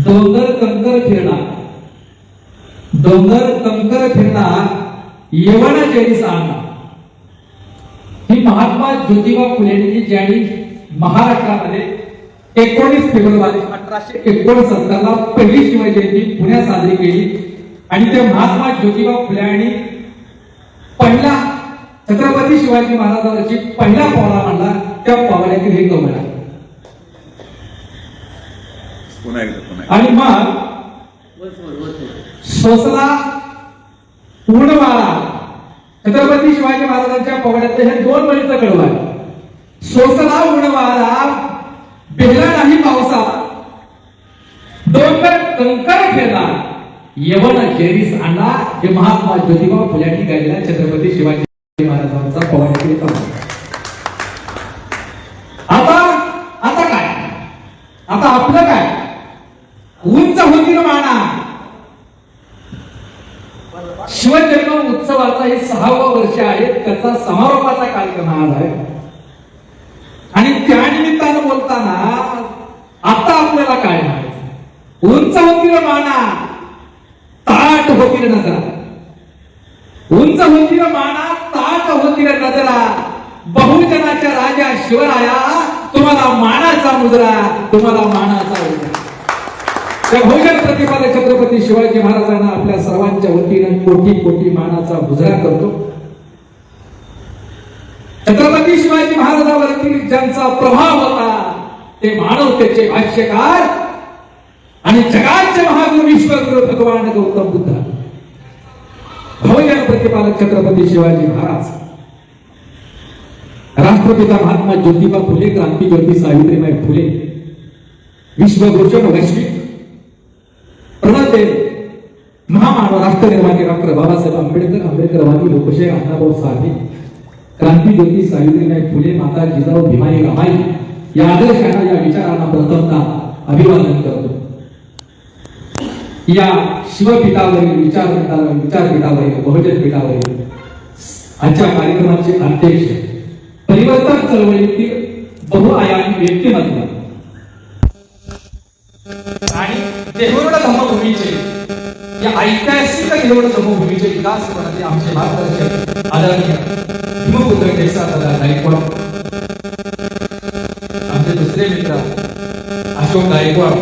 डोंगर कंकर फिरणार, डोंगर कंकर फिरणार, यवना जैस आणणार. ही महात्मा ज्योतिबा फुलेंनी ज्यांनी महाराष्ट्रामध्ये 19 फेब्रुवारी 1869 ला पहिली शिवाजी जयंती पुण्यात साजरी केली. आणि त्या महात्मा ज्योतिबा फुलेंनी पहिला छत्रपती शिवाजी महाराजांची पहिला पावला मांडला. त्या पावलातील हे कमळ आहे. आणि मग सोसला उडवाळा, छत्रपती शिवाजी महाराजांच्या पगड्यातले हे दोन वळीचं कडवं आहे. सोसला उडवाळा, बेहला नाही पावसाला, डोंगर कंकर फिरणार, यवन जैरीस आणला. हे महात्मा ज्योतिबा फुल्यांनी गायलेला छत्रपती शिवाजी महाराजांचा पगड्यातील कमळ. आता काय, आता आपलं काय, उंच होतील माना. शिवजन्म उत्सवाचा हे 6वं वर्ष आहे. त्याचा समारोपाचा कार्यक्रम आज आहे. आणि त्यानिमित्तानं बोलताना आता आपल्याला काय म्हणायचं, उंच होतील माना, ताट होतील नजरा. उंच होतील माना, ताट होतील नजरा, बहुजनाच्या राजा शिवराया, तुम्हाला मानाचा मुजरा, तुम्हाला मानाचा मुजरा. त्या बहुजन प्रतिपादक छत्रपती शिवाजी महाराजांना आपल्या सर्वांच्या वतीने कोटी कोटी मानाचा मुजरा करतो. छत्रपती शिवाजी महाराजांवरती ज्यांचा प्रभाव होता ते मानवतेचे भाष्यकार आणि जगाचे महागुरु विश्वगुरु भगवान गौतम बुद्ध. बहुजन प्रतिपादक छत्रपती शिवाजी महाराज, राष्ट्रपिता महात्मा ज्योतिबा फुले, क्रांतिज्योती सावित्रीबाई फुले, विश्वगुरुचे वैश्विक प्रणेते, महामानव, राष्ट्रनिर्माते डॉक्टर बाबासाहेब आंबेडकर, आंबेडकरवादी लोकशाही अण्णाभाऊ साठे, क्रांतिज्योती सावित्रीबाई फुले, माता जिजाऊ भीमाई रमाई या आदर्शांना, या विचारांना प्रथमतः अभिवादन करतो. या शिवपीठावरील विचारपीठावरील बहुजन पीठावरील आजच्या कार्यक्रमाचे अध्यक्ष, परिवर्तन चळवळीतील बहुआयामी व्यक्तिमत्व आणि देहूरड धम्मभूमीचे, या ऐतिहासिक देहूरड धम्मभूमीचे विकास करणारे आमचे मार्गदर्शक आदरणीय भीमपुत्र केशवदादा गायकवाड, आमचे दुसरे मित्र अशोक गायकवाड,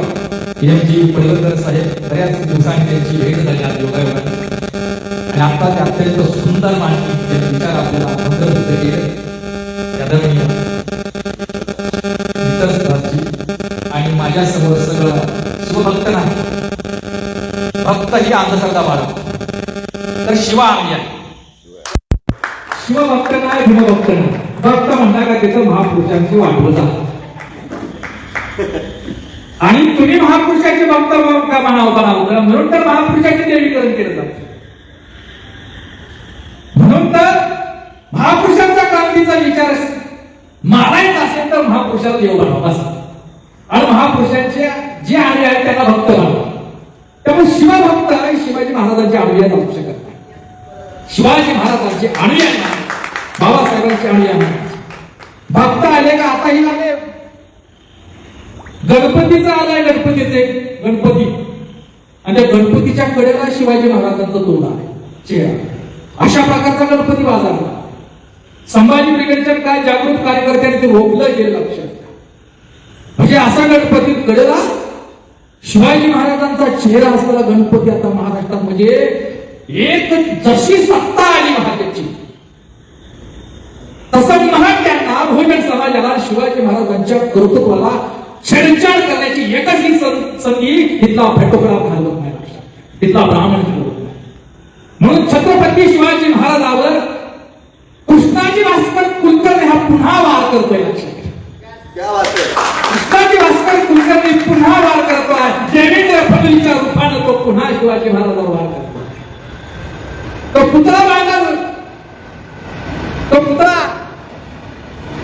एमजी परिवर्तन साहेब, बऱ्याच दिवसांनी त्यांची भेट झाली आज योगायोगाने. आणि आता ते अत्यंत सुंदर मांडणी, जे विचार आपल्याला मंत्रमुग्ध केले, आदरणीय आणि माझ्या समोर सगळं शिवभक्त नाही, भक्त ही अंधश्रद्धा बाळगतो. तर शिवा आम्ही आहे, शिवभक्त नाही, भीमभक्त नाही. भक्त म्हणता का त्याचं महापुरुषांची वाटवत आहे. आणि तुम्ही महापुरुषाचे भक्त का बनावता, म्हणून तर महापुरुषाचे देवीकरण केलं जातं. म्हणून तर महापुरुषांचा क्रांतीचा विचार मारायचा असेल तर महापुरुषाला देव बनावा असं. आणि महापुरुषांचे जे आळे आहेत त्यांना भक्त बनावा. त्यामुळे शिवभक्त शिवाजी महाराजांची अनुयायी असू शकत नाही. शिवाजी महाराजांचे अनुयायी, बाबासाहेबांचे अनुयायी. भक्त आले का आताही आले, गणपतीचा आलाय, गणपती आणि त्या गणपतीच्या कडेला शिवाजी महाराजांचा तोंड आहे, चेहरा. अशा प्रकारचा गणपती बाजारला संभाजी ब्रिगेडच्या काय जागृत कार्यकर्त्यांनी ते रोखलं गेलं लक्षात. म्हणजे असा गणपती कडेला शिवाजी महाराजांचा चेहरा असलेला गणपती आता महाराष्ट्रात, म्हणजे एक जशी सत्ता आली महाराजांची, तसं महात्यांना, बहुजन समाजाला शिवाजी महाराजांच्या कर्तृत्वाला छेडछाड करण्याची एकच ही संधी इथला फटोकडा घालवत नाही, इथला ब्राह्मण घालवत नाही. म्हणून छत्रपती शिवाजी महाराजावर कृष्णाजी भास्कर कुलकर्णी हा पुन्हा वार करतोय. कृष्णाजी भास्कर कुलकर्णी पुन्हा वार करतोय. देवेंद्र फडणवीसच्या रूपानं तो पुन्हा शिवाजी महाराजांवर वार करतोय. तो पुतळा बांधला, तो पुतळा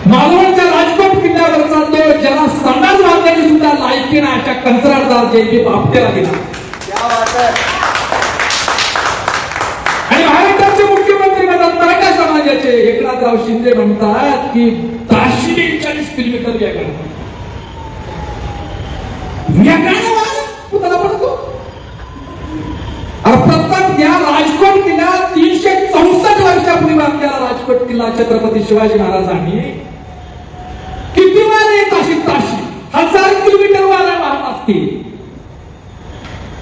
मालवणच्या राजकोट किल्ल्यावरचा, तो ज्याला संडास बांधण्याची सुद्धा लायकी ना अशा कंत्राटदार जयंती बापटेला दिला. आणि महाराष्ट्राचे मुख्यमंत्री म्हणतात मराठा समाजाचे एकनाथराव शिंदे म्हणतात की 340 किलोमीटर व्याकरण पुतळा राजकोट किल्ला छत्रपती शिवाजी महाराजांनी किती वारे ताशी 1000 किलोमीटर वारे वाहत असतील.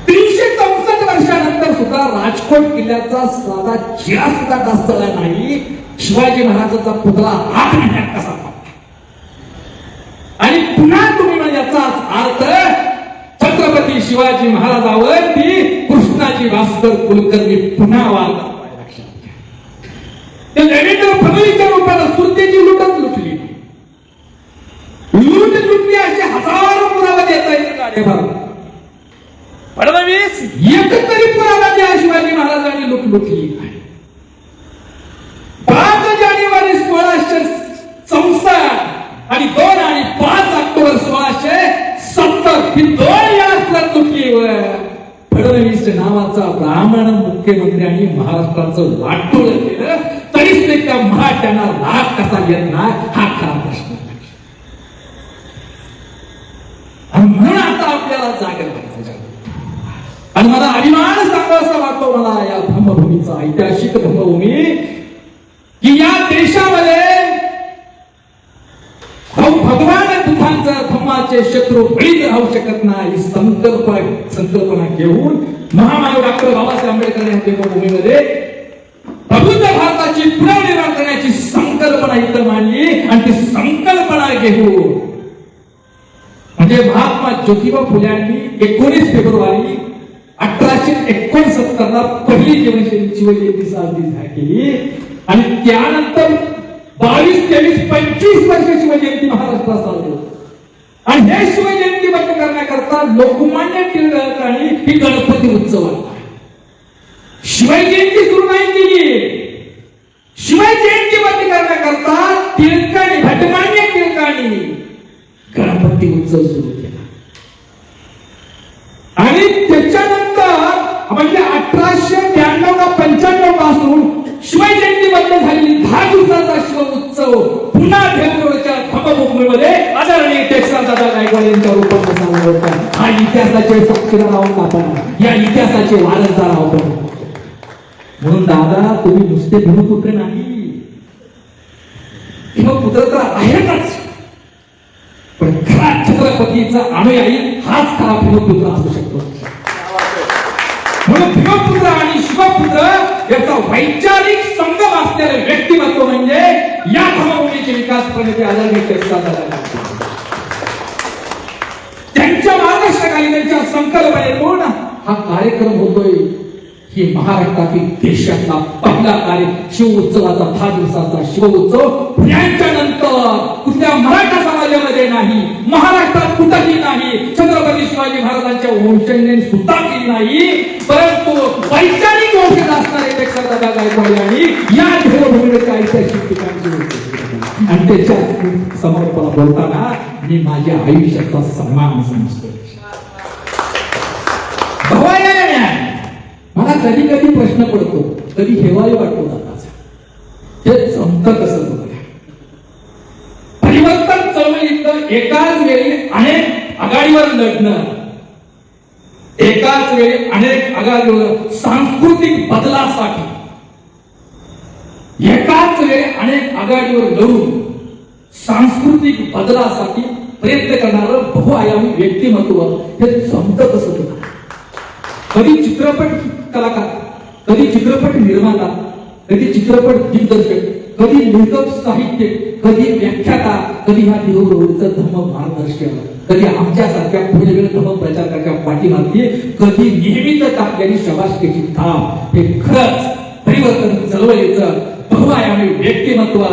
364 वर्षानंतर सुद्धा राजकोट किल्ल्याचा साधा चिरा सुद्धा ढासळला नाही. शिवाजी महाराजांचा पुतळा 8 महिन्यात कसा पडला. आणि पुन्हा तुम्ही याचाच अर्थ छत्रपती शिवाजी महाराजांवर ती कृष्णाजी भास्कर कुलकर्णी पुन्हा वार लक्षात घ्या. त्या देवेंद्र फडणवीसच्या रूपाला सुरतेची लुटच लुटली. लुटली अशी हजारो पुरावा देता येईल गाड्याभर. फडणवीस एकतरी पुरावा द्या शिवाजी महाराजांनी लूट लुटली. 5 जानेवारी 1664 आणि 2 आणि 5 ऑक्टोबर 1670 ही 2 याच लुटली. फडणवीस नावाचा ब्राह्मण मुख्यमंत्र्यांनी महाराष्ट्राचं वाटोळ केलं तरीच ते त्या मराठ्यांना राग कसा येत नाही हा खरा प्रश्न. आणि म्हणून आता आपल्याला जागर करायचं. आणि मला अभिमान सांगावासा वाटतो मला या धम्मभूमीचा, ऐतिहासिक धम्मभूमी, की या देशामध्ये भगवान बुद्धांचा धम्माचे शत्रू बळी राहू शकत नाही संकल्पना घेऊन महामानव डॉक्टर बाबासाहेब आंबेडकर यांच्या भूमीमध्ये प्रबुद्ध भारताची पुनर्निर्माण करण्याची संकल्पना इथं मांडली. आणि ती संकल्पना घेऊन म्हणजे महात्मा ज्योतिबा फुल्यांनी 19 फेब्रुवारी 1869 ला पहिली शिवजयंती साजरी केली. आणि त्यानंतर 22, 23, 25 वर्ष शिवजयंती महाराष्ट्रात साजरी होती. आणि हे शिवजयंती बंद करण्याकरता लोकमान्य टिळकांनी ही गणपती उत्सव आणला. शिवजयंती सुरू नाही केली. शिवजयंती बंद करण्याकरता टिळकांनी, भटमान्य टिळकांनी गणपती उत्सव सुरू केला. आणि त्याच्यानंतर म्हणजे 1892 का 95 पासून शिवजयंती बंद झालेली 10 दिवसाचा शिव उत्सव पुन्हा देवगडच्या धम्मभूमीमध्ये आदरणीय टेक्सास दादा गायकवाड यांच्या रूपात साजरा होता. हा इतिहासाचे साक्षीदार आहोत आपण, या इतिहासाचे वारसदार आहोत. म्हणून दादा तुम्ही नुसते भूमिपुत्र नाही, भूमिपुत्र तर आहेतच, पण खरा छत्रपतीचा अनुयायी हाच खरा भूमिपुत्र असू शकतो. म्हणून भीमपुत्र आणि शिवपुत्र याचा वैचारिक संगम असलेले व्यक्तिमत्व म्हणजे या धर्मभूमीचे विकास प्रणेते आदरणीय टेक्सास दादा. त्यांच्या मार्गदर्शनाखाली, त्यांच्या संकल्पनेतून हा कार्यक्रम होतोय. ही महाराष्ट्रातील देशातला पहिला शिव उत्सवाचा 10 दिवसाचा शिव उत्सव पुण्याच्या नंतर कुठल्या मराठा समाजामध्ये नाही, महाराष्ट्रात कुठंही नाही, छत्रपती शिवाजी महाराजांच्या वंशजांनी सुद्धा केली नाही. परंतु वैचारिक वंशज असणारे टेक्सास दादा गायकवाड यांनी या देवभूमीच्या ऐतिहासिक ठिकाणी आणि त्याच्या समोर बोलताना मी माझ्या आयुष्याचा सन्मान समजतो. मला कधी कधी प्रश्न पडतो, कधी हेवाही वाटतो दादाचा, हे जमतं कसं बघा. परिवर्तन चळवळीत एकाच वेळी अनेक आघाडीवर लढणं, एकाच वेळी अनेक आघाडीवर सांस्कृतिक बदलासाठी, एकाच वेळी अनेक आघाडीवर लढून सांस्कृतिक बदलासाठी प्रयत्न करणारं बहुआयामी व्यक्तिमत्व हे जमतं कसं बघा. कधी चित्रपट कलाकार, कधी चित्रपट निर्माता, कधी चित्रपट दिग्दर्शक, कधी लेखक साहित्य, कधी व्याख्याता, कधी हा देवभूमीचा धर्म मार्गदर्शक, कधी आमच्यासारख्या पुढे धर्म प्रचारकाच्या पाठीमागे, कधी नेहमीच टाकलेली शबासकीची थाप. हे खरंच परिवर्तन चळवळीचं बहुआयामी व्यक्तिमत्व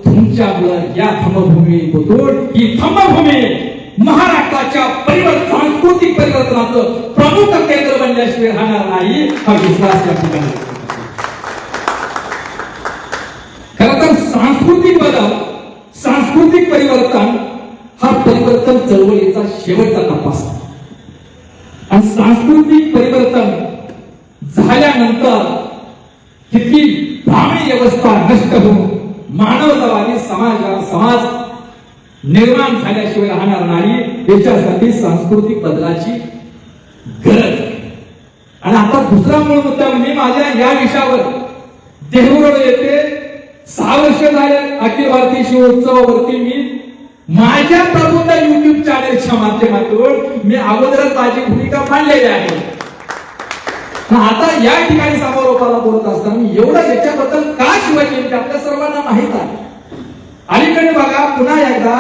तुमच्यामुळे या धर्मभूमीतून ही धर्मभूमी महाराष्ट्राच्या सांस्कृतिक परिवर्तनाचं प्रमुख केंद्र बनल्याशिवाय राहणार नाही हा विश्वास या ठिकाणी. खरं तर सांस्कृतिक बदल, सांस्कृतिक परिवर्तन हा परिवर्तन चळवळीचा शेवटचा तपास आहे. आणि सांस्कृतिक परिवर्तन झाल्यानंतर किती ब्राह्मणी व्यवस्था नष्ट होऊन मानवतावादी समाज निर्माण झाल्याशिवाय राहणार नाही. याच्यासाठी सांस्कृतिक बदलाची गरज. आणि आता दुसरा मूळ मुद्दा म्हणजे माझ्या या विषयावर देहूरोड येथे 6 वर्ष झाले अखिल भारतीय शिवोत्सवावरती मी माझ्या प्रबुद्ध युट्यूब चॅनेलच्या माध्यमातून मी अगोदरच माझी भूमिका मांडलेली आहे. आता या ठिकाणी समारोपाला बोलत असताना मी एवढं याच्याबद्दल का शिवजयंती आपल्या सर्वांना माहित आहे. अलीकडे बघा पुन्हा एकदा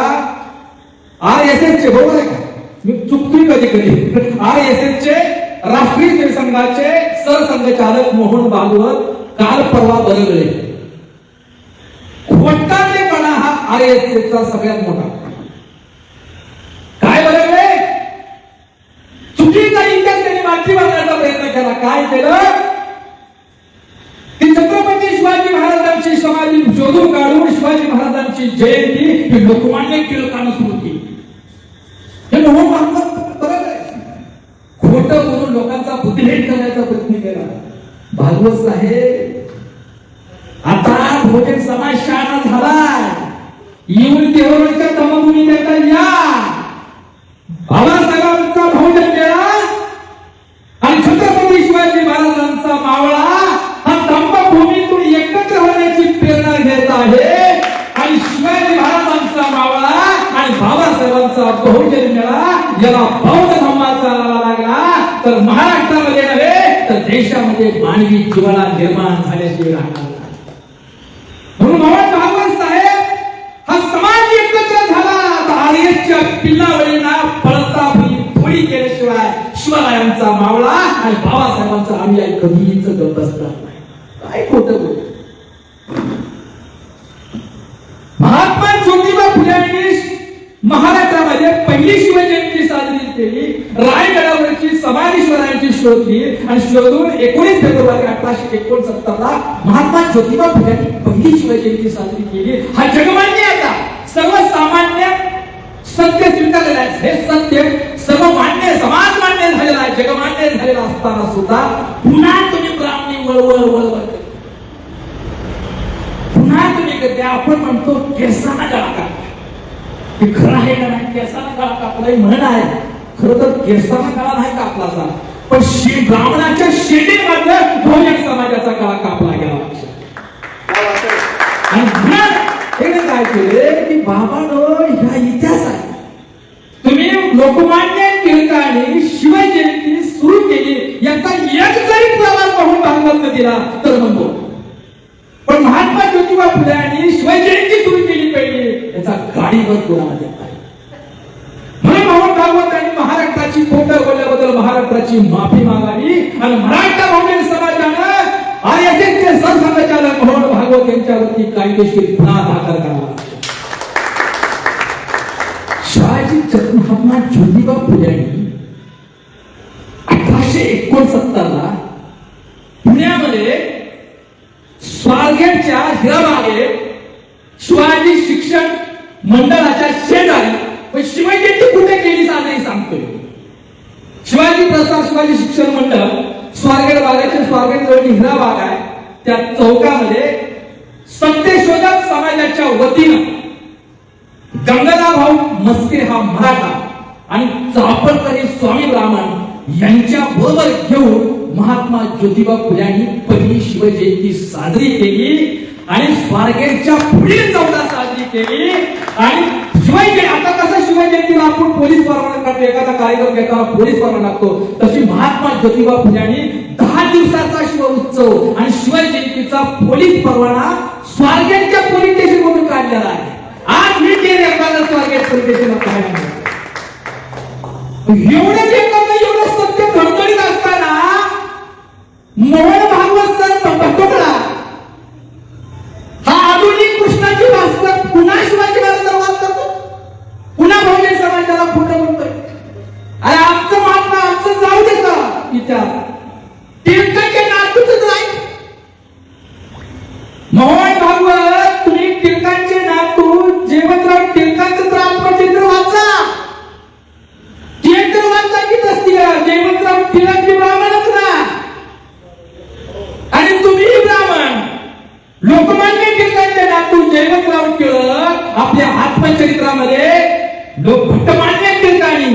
RSS चे, बरोबर आहे का, मी चुकतोय कधी कधी, RSS चे राष्ट्रीय शिवसंघाचे सरसंघचालक मोहन भागवत काल परवा बदलले. खोटारडेपणा हा RSS चा सगळ्यात मोठा. काय बदलले? चुकीचा इतिहास त्यांनी मागची बांधण्याचा प्रयत्न केला. काय केलं की छत्रपती शिवाजी महाराजांची समाधी शोधून काढून शिवाजी महाराजांची जयंती ही लोकमान्य टिळकानं सुरू केली. हे मोहन भागवत बरोबर आहे, खोटं बोलून लोकांचा बुद्धिभेद करण्याचा प्रयत्न केला. भागवत साहेब आता बहुतेक समाज शहाणा झालाय. येऊन देवळच्या तमभूमी देता या बाबासाहेबांचा बहुजन मेळा आणि छत्रपती शिवाजी महाराजांचा मावळा हा तंबभूमीतून एकत्र होण्याची प्रेरणा घेत आहे. आणि शिवाजी महाराजांचा मावळा आणि बाबासाहेबांचा बहुजन मेळा याला बौद्ध धम्माचा चालावा लागला तर महाराष्ट्रामध्ये नव्हे तर देशामध्ये मानवी जीवना निर्माण झाल्याची राहणार. म्हणून मोहन भागवत साहेब हा समाज एकत्र झाला तर आर्यच्या पिल्लावळींना पळता थोडी केल्याशिवाय शिवरायांचा मावळा आणि बाबासाहेबांचा अनुयायी कधीच गप्प बसणार नाही. काय खोटं बोल. महात्मा ज्योतिबा फुलेंनी महाराष्ट्रामध्ये पहिली शिवजयंती साजरी केली. रायगडावरची समाधी शिवरायांची शोधली आणि शोधून 19 फेब्रुवारी 1869 ला महात्मा ज्योतिबा फुलेंनी पहिली शिवजयंती साजरी केली. हा जगमान्य आता सर्वसामान्य सत्य स्वीकारलेलं आहे. हे सत्य सर्वमान्य समाज मान्य झालेला आहे, जगमान्य झालेला असताना सुद्धा पुन्हा तुम्ही ब्राह्मणी वळवळ वळवळ पुन्हा तुम्ही करते. आपण म्हणतो केसाना गळा कापला. हे खरं आहे का नाही? केसाना गळा कापला ही म्हण आहे. खरं तर केसाना गळा नाही कापला पण ब्राह्मणाच्या शेतीमध्ये बहुजन समाजाचा गळा कापला गेला. आणि काय केले की बाबानो ह्या इतिहास आहे. तुम्ही लोकमान्य टिळकांनी शिवजयंती सुरू केली याचा एक जरी प्रवास मोहन भागवत दिला तर म्हणतो. पण महात्मा ज्योतिबा फुलेंनी शिवजयंती सुरू केली पहिली याचा गाडीवर पुरावा देत आहे. म्हणून मोहन भागवतांनी महाराष्ट्राची खोटं बोलल्याबद्दल महाराष्ट्राची माफी मागावी आणि मराठा बहुजन समाजानं RSSचे सरसंघचालक मोहन भागवत यांच्यावरती कायदेशीर गुन्हा दाखल करावा. शिवाजी महात्मा ज्योतिबा फुलेंनी 1869 ला पुण्यामध्ये स्वारगेटच्या हिराबागेत शिवाजी शिक्षण मंडळाच्या शेजारी शिवजयंती कुठे केली नाही सांगतोय. शिवाजी प्रसाद शिवाजी शिक्षण मंडळ स्वारगेट बागाचे स्वारगेट जवळ हिराबाग आहे त्या चौकामध्ये सत्यशोधक समाजाच्या वतीनं गंगाधरभाऊ मस्के हा मराठा आणि चापडकरी स्वामी ब्राह्मण यांच्या बरोबर घेऊन महात्मा ज्योतिबा फुलेंनी पहिली शिवजयंती साजरी केली आणि स्वारगेटच्या पुढील चौकात साजरी केली. आणि शिवजयंती आता कसं शिवजयंतीला आपण पोलीस परवाना करतो, एखादा कार्यक्रम घेताना पोलीस परवाना लागतो, तशी महात्मा ज्योतिबा फुलेंनी 10 दिवसाचा शिव उत्सव आणि शिवजयंतीचा पोलीस परवाना स्वारगेटच्या पोलीस स्टेशन मधून काढलेला आहे. आज मी ते रेकॉर्ड स्वारगेट पोलीस स्टेशनला पाहिलं. एवढं सत्य धडधडीत असताना मोहन भागवत सर पटोकळा हा आधुनिक कृष्णाची भास्कर पुन्हा शिवाजी महाराजांचा वाद करतो, पुन्हा बहुजन समाजाला खोटं बोलतोय. अरे आमचं महात्मा आमचं जाऊ दे का विचार टिळकांच्या नातूच नाही. मोहन भागवत तुम्ही टिळकांचे नातू जयवंतराव टिळकांचं तर आत्मचरित्र वाचा. चरित्र वाचायची असती जयवंतराव टिळक ब्राह्मणच ना आणि तुम्ही ब्राह्मण. लोकमान्य टिळकांचे नातू जयवंतराव टिळक आपल्या आत्मचरित्रामध्ये भट्टमान्य टिळकांनी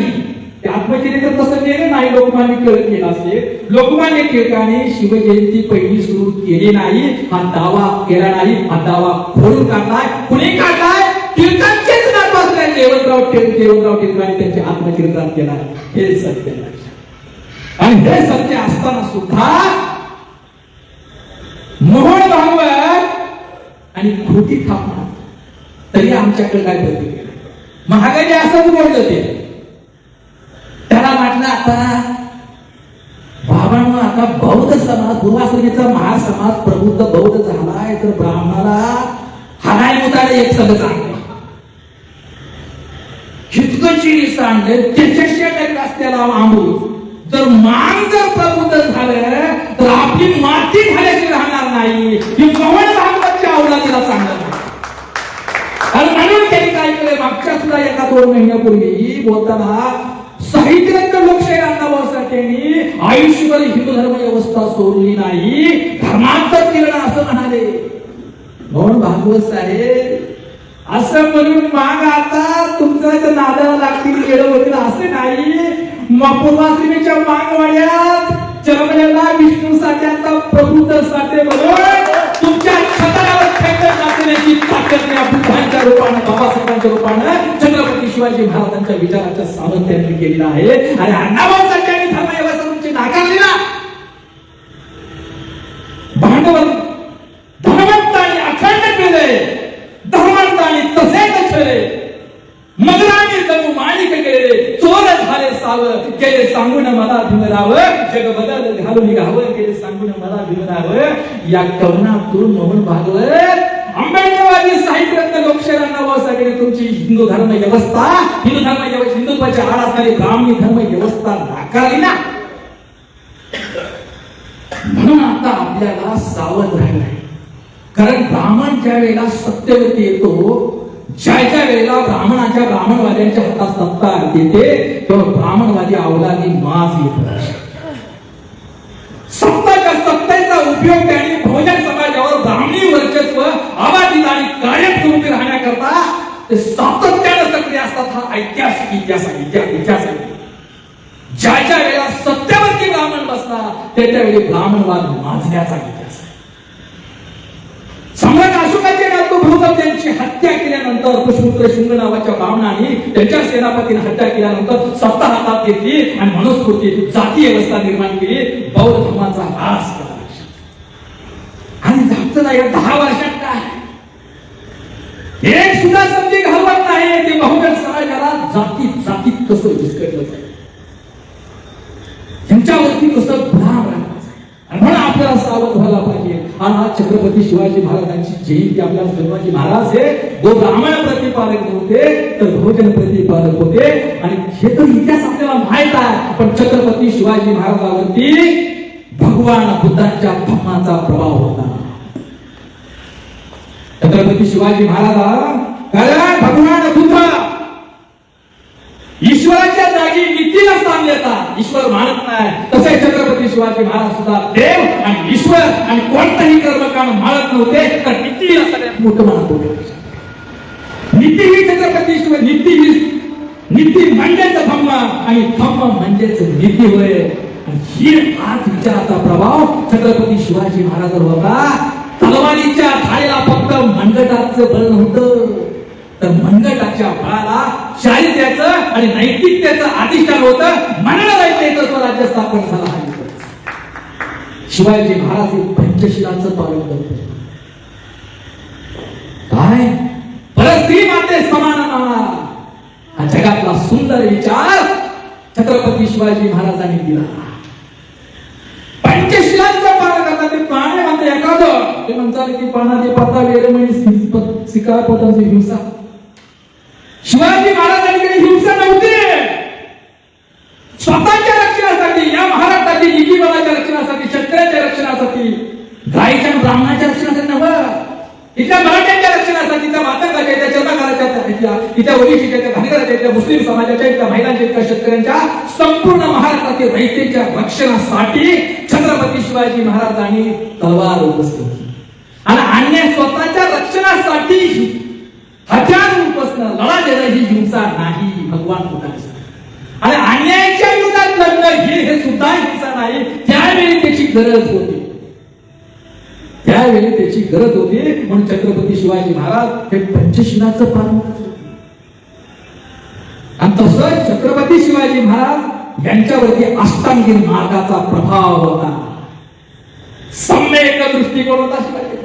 केली तर तसं केलं नाही. लोकमान्य टिळक केला असेल. लोकमान्य टिळकाने शिवजयंती पहिली सुरू केली नाही हा दावा केला नाही. हा दावा खोडून काढलाय. कुणी काढलाय? टिळकांचेच नातू असलेले जयवंतराव टिळकांनी त्यांचे आत्मचिंतन केला. हे सत्य लक्षात. आणि हे सत्य असताना सुद्धा मोहन भागवत आणि खोटी थापणार तरी आमच्याकडे काय प्रतिक्रिया? महागाई असंच बोललं ते. त्याला म्हटलं आता बाबांना आता बौद्ध समाज दुर्वासनेचा महासमाज प्रबुद्ध बौद्ध झालाय तर ब्राह्मणाला हाणाय मुताडे एक सगळं चांगलं खिचकची सांगले त्याच्याशी रस्त्याला आंबूज जर मान जर प्रबुद्ध झालं तर आपली माती झाल्याची राहणार नाही. ही मोहन भागवतच्या अवलादीला सांगत आणि म्हणून त्यांनी काय केलं मागच्या सुद्धा एका 2 महिन्यापूर्वी बोलताना साहित्य लोकशाही अण्णाभाऊसाठ्यांनी आयुष्यभर हिंदू धर्म व्यवस्था सोडली नाही धर्मांतर केलं असं म्हणाले. मोहन भागवत साहेब असं म्हणून माग आता तुमच्या नादाला लागतील गेलं होतील असं नाही. पूर्वाश्रमीच्या मागवाड्यात जन्मलेला विष्णू साठ्यांचा प्रबुद्ध साठे म्हणून तुमच्या छतावर फेकत टाकण्याची ताकद या बुद्धांच्या रूपाने बाबासाहेबांच्या रूपाने छत्रपती शिवाजी महाराजांच्या विचाराच्या सामर्थ्याने केलेला आहे. आणि अण्णाभाऊ साठ्यांनी धर्मव्यवस्था तुमची नाकारली ना. भांडवल धर्मवंतांनी अखंड केले. धर्मवंतांनी तसेच ठेवले. मगराने जणू माणिक गेले चोर झाले साव केले सांगून मला भिमराव जग बदल घालून घावं केले सांगून मला भिमराव. या कवनातून मोहन भागवत आंबेडकरवादी साहित्य लोकशाही अण्णाभाऊसाठे तुमची हिंदू धर्म व्यवस्था हिंदुत्वाच्या आड असणारी ब्राह्मणी धर्म व्यवस्था नाकारली ना. म्हणून आता आपल्याला सावध राहायला. कारण ब्राह्मण ज्या वेळेला सत्तेवरती येतो ज्या वेळेला ब्राह्मणवाद्यांच्या हातात सत्ता येते तेव्हा ब्राह्मणवादी अवलादी मास येतात. सत्तेचा उपयोग त्यांनी बहुजन समाजावर ब्राह्मणी वर्चस्व आबादीत आणि कायमस्वरूपी राहण्याकरता ते सातत्याने सक्रिय असतात. हा ऐतिहासिक इतिहास आहे. ज्या वेळेला सत्तेवरती ब्राह्मण बसला त्यावेळी ब्राह्मणवाद माजण्याचा इतिहास आहे. सम्राट अशोकाचे नातू भृगू त्यांची हत्या केल्यानंतर पुष्यपुत्र शुंग नावाच्या ब्राह्मणाने त्यांच्या सेनापतीने हत्या केल्यानंतर सत्ता हातात घेतली आणि मनुस्मृती जाती व्यवस्था निर्माण केली. बौद्ध धर्माचा ह्रास केला. आणि झालं या 10 वर्षात काय एक सुद्धा संधी घालवत नाही. ते बहुजन समाजाला जातीत कसं विस्कटलं जाईल त्यांच्यावरती कसं गुन्हा राहणार. म्हणून आपल्याला सावध व्हायला पाहिजे. आणि आज छत्रपती शिवाजी महाराजांची जयंती आपल्याला शिवाजी महाराज हे गो ब्राह्मण प्रतिपादक होते तर बहुजन प्रतिपादक होते. आणि हे तर इतिहास आपल्याला माहित आहे. पण छत्रपती शिवाजी महाराजांवरती भगवान बुद्धांच्या धम्माचा प्रभाव होता. छत्रपती शिवाजी महाराज भगवान बुद्ध ईश्वराच्या जागी नीतीला स्थान देतात. ईश्वर मानत नाही. तसे छत्रपती शिवाजी महाराज सुद्धा देव आणि ईश्वर आणि कोणताही कर्मकांड मानत नव्हते तर नीतीला सगळ्यात मोठं मानत होते. नीती ही छत्रपती शिवाय नीती म्हणजेच धम्म आणि धम्म म्हणजेच नीती होय. ही आज विचाराचा प्रभाव छत्रपती शिवाजी महाराजांवर होता. तलवारीच्या धारेला फक्त मनगटाचं बळ नव्हतं तर मनगटाच्या बळाला चारित्र्याचं आणि नैतिकतेचं अधिष्ठान होतं. मनगटाचं स्वराज्य स्थापन झाला. शिवाजी महाराज हे पंचशिलाचं पालन करतो. काय परस्त्री माते समान हा जगातला सुंदर विचार छत्रपती शिवाजी महाराजांनी दिला. पंचशिलांचं पालन करतात. ते पाणी म्हणते एखादं ते म्हणतात की पानाची पत्ता वेळेमध्ये शिकापतांची हिंसा. शिवाजी महाराजांकडे हिंसा नव्हती. स्वतःच्या रक्षणासाठी या महाराष्ट्रातील निकीबलाच्या रक्षणासाठी शेतकऱ्याच्या रक्षणासाठी गायीच्या ब्राह्मणाच्या रक्षणासाठी नव्हतं. इथल्या मराठ्यांच्या रक्षणासाठी त्या मातंगाच्या इथल्या चर्मकाराच्या इथल्या ओबीसीच्या इथल्या धनगराच्या इथल्या मुस्लिम समाजाच्या इथल्या महिलांच्या इथल्या शेतकऱ्यांच्या संपूर्ण महाराष्ट्रातील रयतेच्या रक्षणासाठी छत्रपती शिवाजी महाराजांनी तलवार उपसली. आणि अन्य स्वतःच्या रक्षणासाठी हत्यार उपसणं लढा देणं ही हिंसा नाही. भगवान बुद्धांनी आणि अन्यायाच्या विरोधात लढणं हे सुद्धा हिंसा नाही. त्यावेळी त्याची गरज होती, त्यावेळी त्याची गरज होती. म्हणून छत्रपती शिवाजी महाराज हे पंचशिलाचं पालन करत होते. आणि तसं छत्रपती शिवाजी महाराज यांच्यावरती अष्टांगी मार्गाचा प्रभाव होता, सम्यक दृष्टिकोन होता. शिवाजी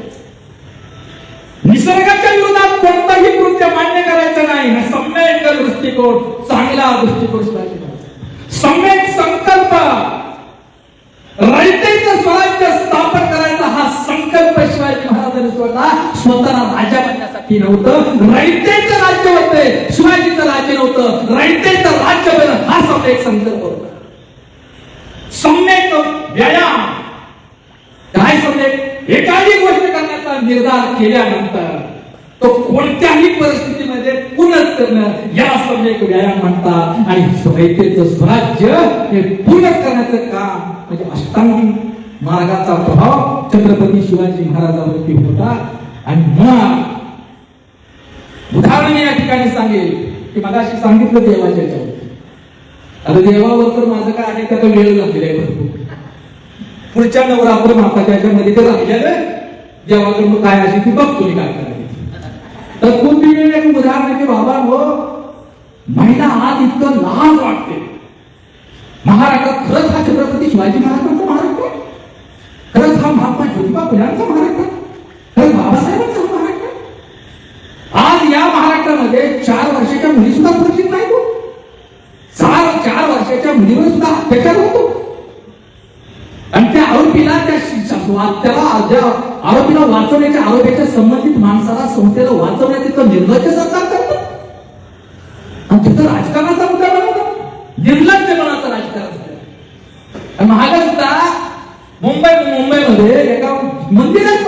निसर्गाच्या विरोधात कोणताही कृत्य मान्य करायचं नाही, सम्यक दृष्टिकोन, चांगला दृष्टिकोन शिवाजी महाराज. सम्यक संकल्प, रयतेचं स्वराज्य स्थापन करायचा हा संकल्प शिवाजी महाराजांनी स्वतःला राजा बनण्यासाठी नव्हतं, रयतेचं राज्य होते, शिवाजीचं राज्य नव्हतं, रयतेचं राज्य बनणं हा सम्यक संकल्प होता. सम्यक व्यायाम काय? सम्यक एखादी गोष्ट करण्याचा निर्धार केल्यानंतर तो कोणत्याही परिस्थितीमध्ये पूर्ण करणं या सम्यक व्यायाम म्हणतात. आणि रयतेचं स्वराज्य हे पूर्ण करण्याचं काम म्हणजे अष्टांगी मार्गाचा प्रभाव छत्रपती शिवाजी महाराजांवरती होता. आणि मग उदाहरण या ठिकाणी सांगेल की मगाशी सांगितलं देवाच्या याच्यावरती. आता देवावर तर माझं काय आहे, त्याचा वेळ लागलेला आहे भरपूर. पुढच्या नवरात्र माताच्या याच्यामध्ये ते राहिलेलं देवाकडून काय असेल ती बघ तुम्ही काय करायची. तर खूप एक उदाहरण की बाबा हो महिला आज इतकं लाज वाटते. महाराष्ट्रात खरंच हा छत्रपती शिवाजी महाराजांचा महाराष्ट्र, खरंच हा महात्मा ज्योतिबा फुल्यांचा महाराष्ट्र, खरंच बाबासाहेबांचा महाराष्ट्र. आज या महाराष्ट्रामध्ये 4 वर्षाच्या मुली सुद्धा सुरक्षित नाही हो. 4 वर्षाच्या मुलीवर सुद्धा अत्याचार होतो. आणि त्या आरोपीला आरोपीला वाचवण्याच्या आरोपीच्या संबंधित माणसाला संस्थेला वाचवण्याचा निर्लज्ज सरकार करतं. आणि तिथं राजकारणाचा मुद्दा बनवतो, निर्लज्जपणाचं राजकारण. महागा सुद्धा मुंबईमध्ये एका मंदिरात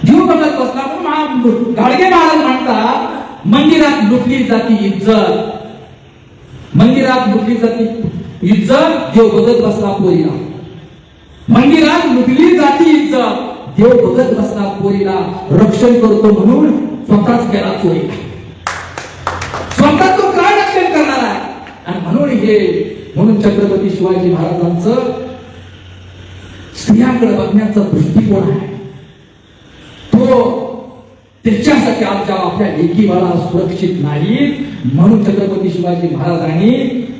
जीव बघत बसला म्हणून गाडगे महाराज म्हणतात मंदिरात लुटली जाती इज्जत, मंदिरात लुटली जाती इज्जत, देव बघत बसला पोरीला. मंदिरात लुटली जाती इज्जत, देव बघत बसला पोरीला. रक्षण करतो म्हणून स्वतःच गेला चोरीला. स्वतः तो काय रक्षण करणार आहे? आणि म्हणून छत्रपती शिवाजी महाराजांचं स्त्रियांकडे बघण्याचा दृष्टिकोन आहे तो त्याच्यासाठी आज जेव्हा आपल्या लेकी बाळा सुरक्षित नाही, म्हणून छत्रपती शिवाजी महाराजांनी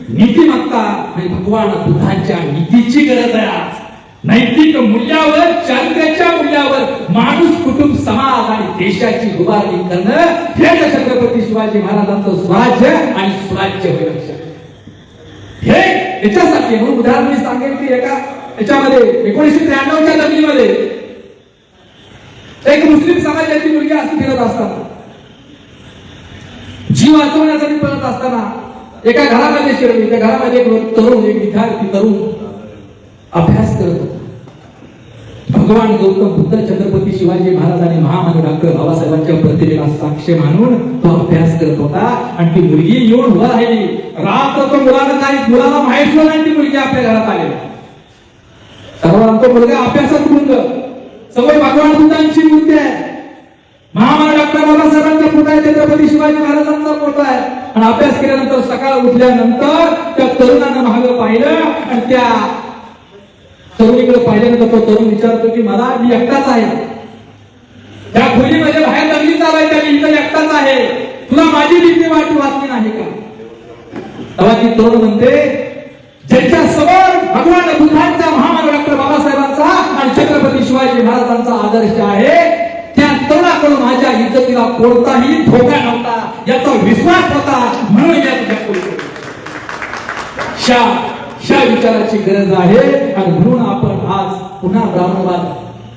नीतिमत्ता आणि भगवान बुद्धांच्या नीतीची गरज आहे. आज नैतिक मूल्यावर, चारित्र्याच्या मूल्यावर माणूस, कुटुंब, समाज आणि देशाची उभारणी करणं हे छत्रपती शिवाजी महाराजांचं स्वराज्य आणि स्वराज्य होय. हे याच्यासाठी म्हणून उदाहरण मी सांगेन की एका याच्यामध्ये 1993च्या दंगलीमध्ये एक मुस्लिम समाजाची मुलगी अशी फिरत असताना, जीव वाचवण्यासाठी पळत असताना एका घरामध्ये शिरली. त्या घरामध्ये एक तरुण, एक विद्यार्थी तरुण अभ्यास करत होता. भगवान गौतम बुद्ध, छत्रपती शिवाजी महाराज आणि महामानव डॉक्टर बाबासाहेबांच्या प्रतिमेला साक्ष मानून तो अभ्यास करत होता. आणि ती मुलगी येऊन उभा राहिली. रात्र तो मुलाला माहित नाही ती मुलगी आपल्या घरात आली. सर्वांचा मुलगा अभ्यासात गुंग, सवय भगवान बुद्धांची मूर्ती आहे, महामानव डॉक्टर बाबासाहेबांचा फोटो आहे, छत्रपती शिवाजी महाराजांचा फोटो आहे. आणि अभ्यास केल्यानंतर सकाळ उठल्यानंतर त्या तरुणानं मागे पाहिलं आणि त्या तरुणीकडे पाहिल्यानंतर तो तरुण विचारतो की मी एकटाच आहे, त्या खोलीमध्ये बाहेर दंगली चालू आहे, त्या इथं एकटाच आहे, तुला माझी भीती वाटली नाही का? तेव्हा ती तरुण म्हणते ज्यांच्या समोर भगवान बुद्धांचा, महामानव डॉक्टर बाबासाहेबांचा आणि छत्रपती शिवाजी महाराजांचा आदर्श आहे, त्या तरुणाकडून माझ्या इज्जतीला कोणताही धोका नव्हता याचा विश्वास होता. म्हणून या तुझ्या विचाराची गरज आहे. आणि म्हणून आपण आज पुन्हा ब्राह्मणवाद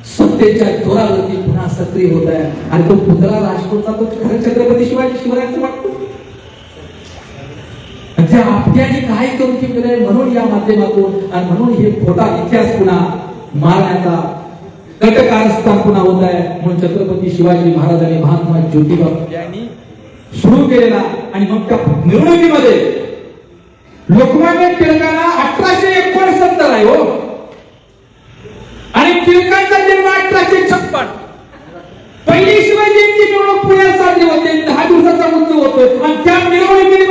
सत्तेच्या जोरावरती पुन्हा सक्रिय होत आहे. आणि तो पुतळा राजकोटचा तो खरं छत्रपती शिवाजीचं वाटतो. त्या आपल्याने काय करून ठेवलंय म्हणून या माध्यमातून आणि म्हणून हे खोटा इतिहास पुन्हा मारण्याचा कटकारस्थान पुन्हा होत आहे. म्हणून छत्रपती शिवाजी महाराजांनी महात्मा ज्योतिबा यांनी सुरू केलेला. आणि मग त्या निवडणुकीमध्ये लोकमान्य टिळकांना 1869 आहे हो, आणि टिळकांचा जन्म 1856. पहिली शिवाजींची निवडणूक पुण्यात साजरी होते, 10 दिवसाचा उत्सव होतो. आणि त्या निवडणुकीत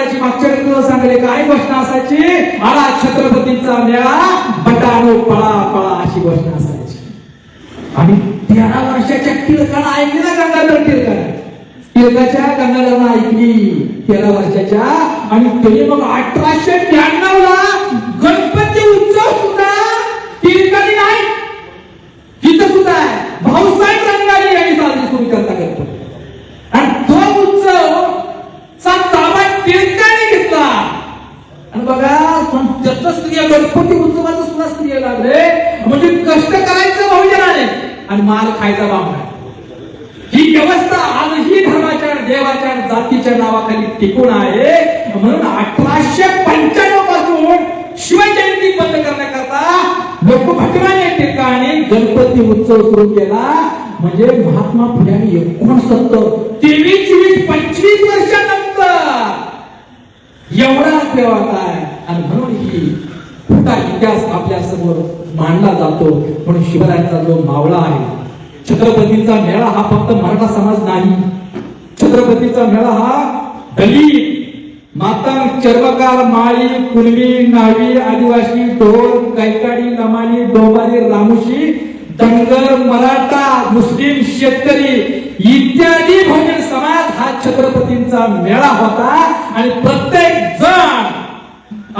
करायची. मागच्या वेळी तुला सांगले काय घोषणा असायची, आला छत्रपतींचा मेळा बटानो पळा पळा अशी घोषणा असायची. आणि 13 वर्षाच्या टिळकाला ऐकली ना गंगाधर टिळकाच्या गंगाधरनं ऐकली 13 वर्षाच्या. आणि त्याने मग 1892 ला गणपती उत्सव सुद्धा टिळकाने नाही, इथं सुद्धा आहे भाऊसाहेब रंगारी यांनी साजरी सुरू करता गणपती. आणि तो उत्सव चा ताबा टिळकाने घेतला. आणि बघा त्याचा स्त्रिया गणपती उत्सवाचं सुद्धा स्त्रिया लागले. म्हणजे कष्ट करायचं बहुजनाने आणि माल खायचा बामणा. ही व्यवस्था आजही धर्माच्या देवाच्या जातीच्या नावाखाली टिकून आहे. म्हणून 1895 पासून शिवजयंती बंद करण्याकरता लोक भटवाने ठिकाणी गणपती उत्सव सुरू केला. म्हणजे महात्मा फुल्यांनी 69, 23, 24, 25 वर्षानंतर एवढा देवाचा आहे. आणि म्हणून ही खोटा इतिहास आपल्या समोर मांडला जातो. म्हणून शिवरायांचा जो मावळा आहे, छत्रपतींचा मेळा हा फक्त मराठा समाज नाही. छत्रपतीचा मेळा हा दलित, मातंग, चर्मकार, माळी, कुणबी, नावी, आदिवासी, ढोल, कैकाडी, लमाणी, डोंबारी, रामुशी, धनगर, मराठा, मुस्लिम, शेतकरी इत्यादी बहुजन समाज हा छत्रपतींचा मेळा होता. आणि प्रत्येक जण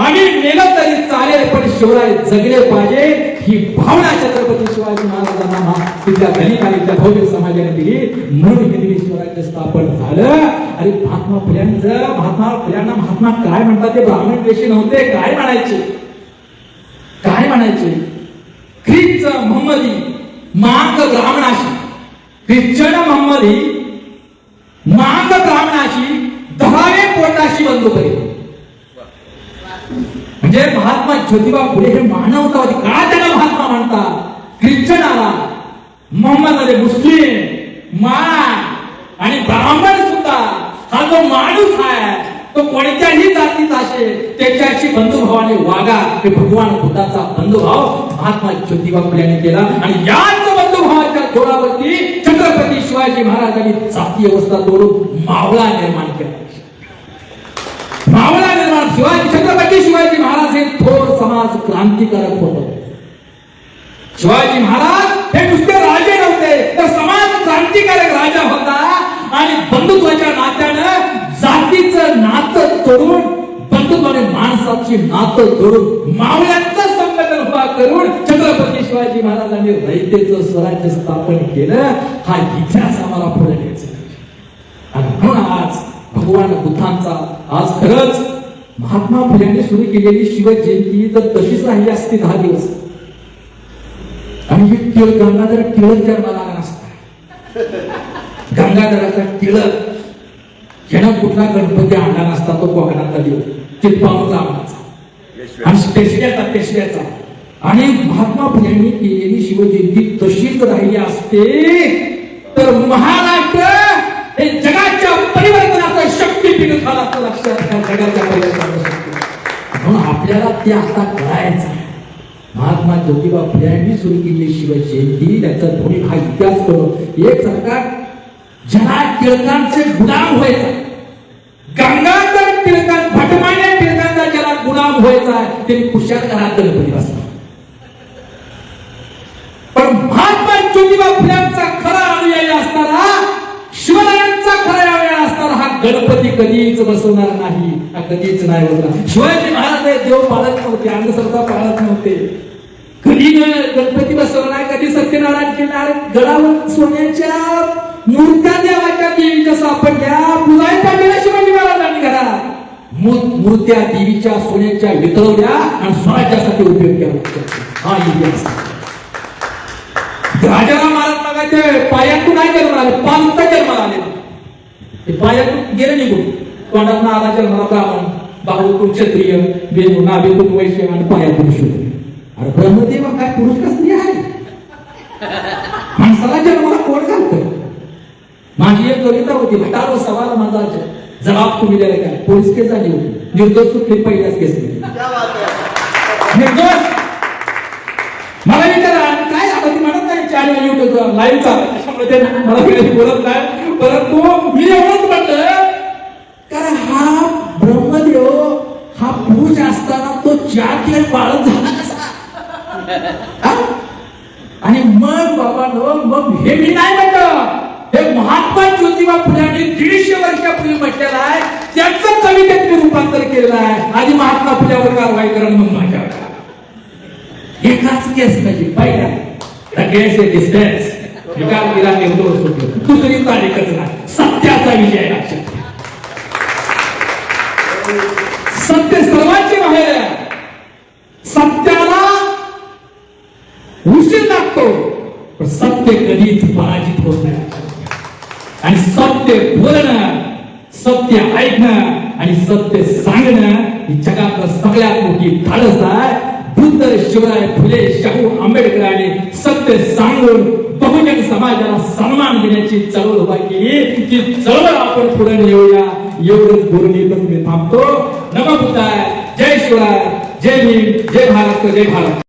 आम्ही मेलं तरी चालेल पण शिवराय जगले पाहिजे ही भावना छत्रपती शिवाजी महाराजांना तिथल्या धनिक आणि त्या बहुजन समाजाने दिली. म्हणून हिंदवी स्वराज्य स्थापन झालं. आणि महात्मा फुल्यांना महात्मा काय म्हणतात ते ब्राह्मण देशी नव्हते. काय म्हणायचे ख्रिस्त मोहम्मदी मांग ब्राह्मणाशी, ख्रिश्चन मोहम्मदी मांग ब्राह्मणाशी 10वे पोटाशी बंधुपरी. म्हणजे महात्मा ज्योतिबा फुले हे मानवतावादी का त्याला महात्मा म्हणतात. ख्रिश्चन आला, मोहम्मद मध्ये मुस्लिम, मान आणि ब्राह्मण सुद्धा हा जो माणूस आहे तो कोणत्याही जातीचा असेल त्याच्याशी बंधुभावाने वागा. हे भगवान बुद्धाचा बंधुभाव महात्मा ज्योतिबा फुले केला. आणि याच बंधुभावाच्या जोरावरती छत्रपती शिवाजी महाराजांनी जाती व्यवस्था तोडून मावळा निर्माण केला. मावळा निर्माण छत्रपती शिवाजी महाराज हे थोर समाज क्रांतिकारक होते. शिवाजी महाराज हे नुसते राजे नव्हते तर समाज क्रांतिकारक राजा होता. आणि बंधुत्वाच्या नात्यानं जातीचं नातं तोडून बंधुत्वाने माणसाची नातं तोडून मावळ्यांचं संघटन उभा करून छत्रपती शिवाजी महाराजांनी रयतेचं स्वराज्य स्थापन केलं. हा इतिहास आम्हाला पुढे न्यायचा. आणि म्हणून आज भगवान बुद्धांचा आज खरंच महात्मा फुल्यांनी सुरू केलेली शिवजयंती जर तशीच राहिली असती 10 दिवस आणि ही गंगाधर टिळक जन्माला आला नसता. गंगाधराचा टिळक यानं कुठला गणपती आणला नसता. तो कोकणातला देव चित्पावून लावण्याचा आणि पेशव्याचा. आणि महात्मा फुल्यांनी केलेली शिवजयंती तशीच राहिली असते तर महाराष्ट्र हे जगाच्या परिवर्तनाचं शक्तीपीठ झालं असतं. लक्षात घ्या, जगाच्या परिवर्तनाचं. म्हणून आपल्याला ते आता कळायचं आहे. महात्मा ज्योतिबा फुल्यांनी सुरू केलेली शिवजयंती त्याचा दोन्ही हा इतिहास करून एक सरकार ज्याला टिळकांचे गुलाम व्हायचा, गंगाधर टिळकां भटमान्या टिळकांचा ज्याला गुलाम व्हायचा त्यांनी खुशाल घरात गणपती बसला. पण महात्मा ज्योतिबा फुल्यांचा खरा अनुयायी असताना शिवरायांचा खरा वेळ असताना हा गणपती कधीच बसवणार नाही. हा कधीच नाही बसणार. शिवाजी महाराज देव पाळत नव्हते, अंधश्रद्धा पाळत नव्हते. कधी गणपती बसवणार, कधी सत्यनारायण केणार. गडावर सोन्याच्या मूर्त्या देवाच्या देवीच्या सापडल्या. पुजारी पाठवल्या शिवाजी महाराजांनी घरात मूर्त्या देवीच्या सोन्याच्या वितळवल्या आणि स्वराज्यासाठी उपयोग केला. हा इतिहास. राजाराम महाराज मागाचे पायातून नाही जन्माला आले, पालता जन्माला आले. ते पायातून गेले निघून. तोंडातून आला जन्माला ब्राह्मण, बाहूतून क्षत्रिय, नाभीतून वैश्य आणि पायातून शूद्र. अरे ब्रह्मदेव काय पुरुष का स्त्री आहे? माणसाला जन्माला कोण घालतं? माझी एक कविता होती, भटारो सवाल माझा जबाब तुम्ही दिला काय. पोलीस केस झाली होती, निर्दोष सुटली पहिल्याच केस. निर्दोष मला विचारा काय आता ती म्हणत नाही चॅनल युट्यूब लाईव्ह चालू मला बोलत नाही. परंतु मी एवढंच म्हणलं कारण हा ब्रह्म असताना तो 4 खेळ बाळच झाला कसा? हा? आणि मग बाबा मग हे मी नाही म्हटलं, हे महात्मा ज्योतिबा फुल्यांनी 150 वर्षापूर्वी म्हटलेलं आहे, त्याचं कवितेत मी रूपांतर केलेलं आहे. आधी महात्मा फुल्यावर कारवाई करा, मग माझ्यावर करा. एकाच केस म्हणजे पहिला द केस ए डिस्टन्स निकाल केला नेहरू होतो, दुसरी तारीखच नाही. सत्याचा विजय लक्षात घ्या. सत्य सर्वांचे बाहेर आहे. सत्याला उशीर लागतो, पण सत्य कधीच पराजित होत नाही. आणि सत्य बोलणं, सत्य ऐकणं आणि सत्य सांगणं ही जगातलं सगळ्यात मोठी धाडस आहे. बुद्ध, शिवराय फुले, शाहू आंबेडकरांनी सत्य सांगून बहुजन समाजाला सन्मान देण्याची चळवळ उभा केली. ती चळवळ आपण पुढे नेऊया, एवढंच बोलून मी थांबतो. नमो बुद्धाय, जय शिवराय, जय भीम, जय भारत, जय भारत.